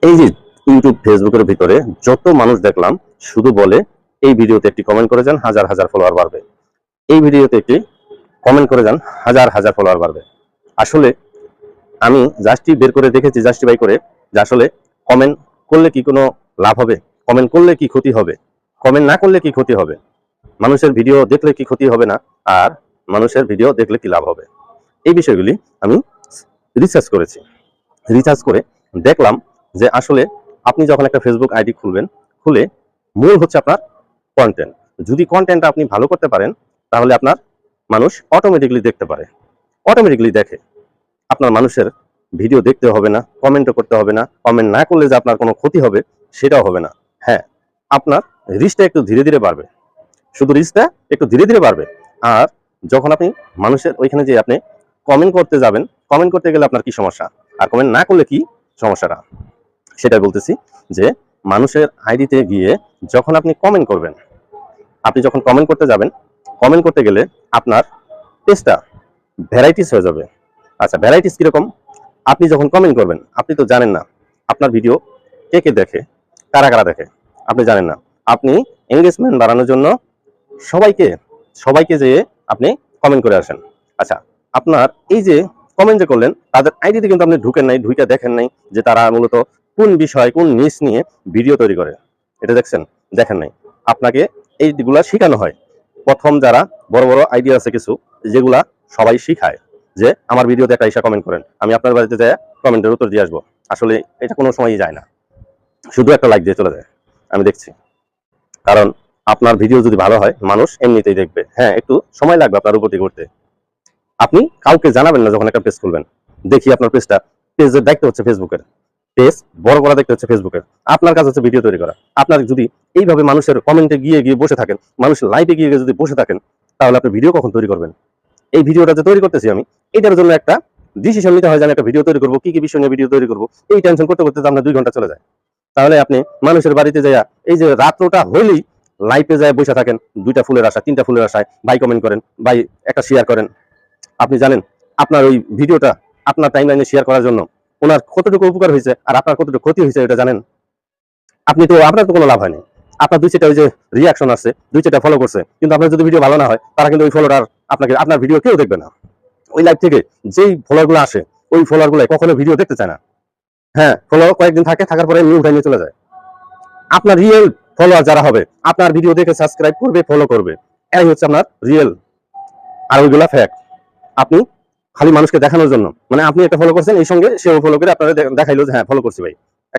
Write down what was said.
এই যে ইউটিউব ফেসবুকের ভিতরে যত মানুষ দেখলাম শুধু বলে এই ভিডিওতে একটি কমেন্ট করে যান, হাজার হাজার ফলোয়ার বাড়বে। এই ভিডিওতে একটি কমেন্ট করে যান, হাজার হাজার ফলোয়ার বাড়বে। আসলে আমি জাস্টই বের করে দেখেছি, জাস্টিফাই করে, যে আসলে কমেন্ট করলে কি কোনো লাভ হবে, কমেন্ট করলে কি ক্ষতি হবে, কমেন্ট না করলে কি ক্ষতি হবে, মানুষের ভিডিও দেখলে কি ক্ষতি হবে না, আর মানুষের ভিডিও দেখলে কি লাভ হবে, এই বিষয়গুলি আমি রিসার্চ করেছি। রিসার্চ করে দেখলাম যে আসলে আপনি যখন একটা ফেসবুক আইডি খুলবেন, খুলে মূল হচ্ছে আপনার কন্টেন্ট। যদি কন্টেন্টটা আপনি ভালো করতে পারেন তাহলে আপনার মানুষ অটোমেটিকলি দেখতে পারে, অটোমেটিকলি দেখে। আপনার মানুষের ভিডিও দেখতে হবে না, কমেন্টও করতে হবে না, কমেন্ট না করলে যে আপনার কোনো ক্ষতি হবে সেটাও হবে না। হ্যাঁ, আপনার রিচটা একটু ধীরে ধীরে বাড়বে, শুধু রিচটা একটু ধীরে ধীরে বাড়বে। আর যখন আপনি মানুষের ওইখানে যে আপনি কমেন্ট করতে যাবেন, কমেন্ট করতে গেলে আপনার কি সমস্যা, আর কমেন্ট না করলে কি সমস্যাটা, সেটা বলতেছি। যে মানুষের আইডিতে গিয়ে যখন আপনি কমেন্ট করবেন, আপনি যখন কমেন্ট করতে যাবেন, কমেন্ট করতে গেলে আপনার পেজটা ভ্যারাইটিস হয়ে যাবে। আচ্ছা, ভ্যারাইটিস কিরকম? আপনি যখন কমেন্ট করবেন, আপনি তো জানেন না আপনার ভিডিও কে কে দেখে, কারা কারা দেখে, আপনি জানেন না। আপনি এঙ্গেজমেন্ট বাড়ানোর জন্য সবাইকে সবাইকে যেয়ে আপনি কমেন্ট করে আসেন। আচ্ছা, আপনার এই যে কমেন্ট যে করলেন, তাদের আইডিতে কিন্তু আপনি ঢুকেন নাই, ঢুকে দেখেন নাই যে তারা মূলত কোন বিষয়, কোন নিউজ নিয়ে ভিডিও তৈরি করে। এটা দেখছেন? দেখেন নাই। আপনাকে এইগুলা শেখানো হয়। প্রথম যারা বড় বড় আইডিয়া আছে কিছু, যেগুলা সবাই শিখায়, যে আমার ভিডিওতে একটা এসে কমেন্ট করেন, আমি আপনার বাড়িতে যাই কমেন্টের উত্তর দিয়ে আসবো। আসলে এটা কোনো সময়ই যায় না, শুধু একটা লাইক দিয়ে চলে যায়। আমি দেখছি। কারণ আপনার ভিডিও যদি ভালো হয় মানুষ এমনিতেই দেখবে। হ্যাঁ, একটু সময় লাগবে আপনার উপর করতে। আপনি কাউকে জানাবেন না যখন একটা পেজ খুলবেন। দেখি আপনার পেজের দায়িত্ব হচ্ছে ফেসবুকের, পেজ বড় করা দেখতে হচ্ছে ফেসবুকের, আপনার কাজ হচ্ছে ভিডিও তৈরি করা। আপনার যদি এইভাবে মানুষের কমেন্টে গিয়ে গিয়ে বসে থাকেন, মানুষের লাইভে গিয়ে গিয়ে যদি বসে থাকেন, তাহলে আপনি ভিডিও কখন তৈরি করবেন? এই ভিডিওটা যে তৈরি করতেছি আমি, এটার জন্য একটা ডিসিশন নিতে হয় যে আমি একটা ভিডিও তৈরি করবো, কি কি বিষয় নিয়ে ভিডিও তৈরি করবো। এই টেনশন করতে করতে আপনার 2 ঘন্টা চলে যায়। তাহলে আপনি মানুষের বাড়িতে যাইয়া এই যে রাত্রটা হইলেই লাইভে যায় বসে থাকেন, 2টা ফুলের আশা, 3টা ফুলের আশায়, ভাই কমেন্ট করেন, ভাই একটা শেয়ার করেন। আপনি জানেন আপনার ওই ভিডিওটা আপনার টাইমলাইনে শেয়ার করার জন্য ওনার কতটুকু উপকার হয়েছে আর আপনার কতটুকু ক্ষতি হয়েছে এটা জানেন? আপনার তো কোনো লাভ হয়নি। আপনার 2-4টা ওই যে রিয়াকশন আছে, 2-4টা ফলো করছে, কিন্তু আপনার যদি ভিডিও ভালো না হয়, তারা কিন্তু ওই ফলোটার আপনার ভিডিও কেউ দেখবে না। ওই লাইভ থেকে যেই ফলোয়ারগুলো আসে, ওই ফলোয়ারগুলো কখনো ভিডিও দেখতে চায় না। হ্যাঁ, ফলো কয়েকদিন থাকে, থাকার পরে এমনি উঠাই নিয়ে চলে যায়। আপনার রিয়েল ফলোয়ার যারা হবে, আপনার ভিডিও দেখে সাবস্ক্রাইব করবে, ফলো করবে, এরাই হচ্ছে আপনার রিয়েল। আর ওইগুলা ফেক। আপনি খালি মানুষকে দেখানোর জন্য, মানে আপনি একটা ফলো করছেন, এই সঙ্গে সেও ফলো করে আপনারা দেখাইলো যে হ্যাঁ ফলো করছি ভাই,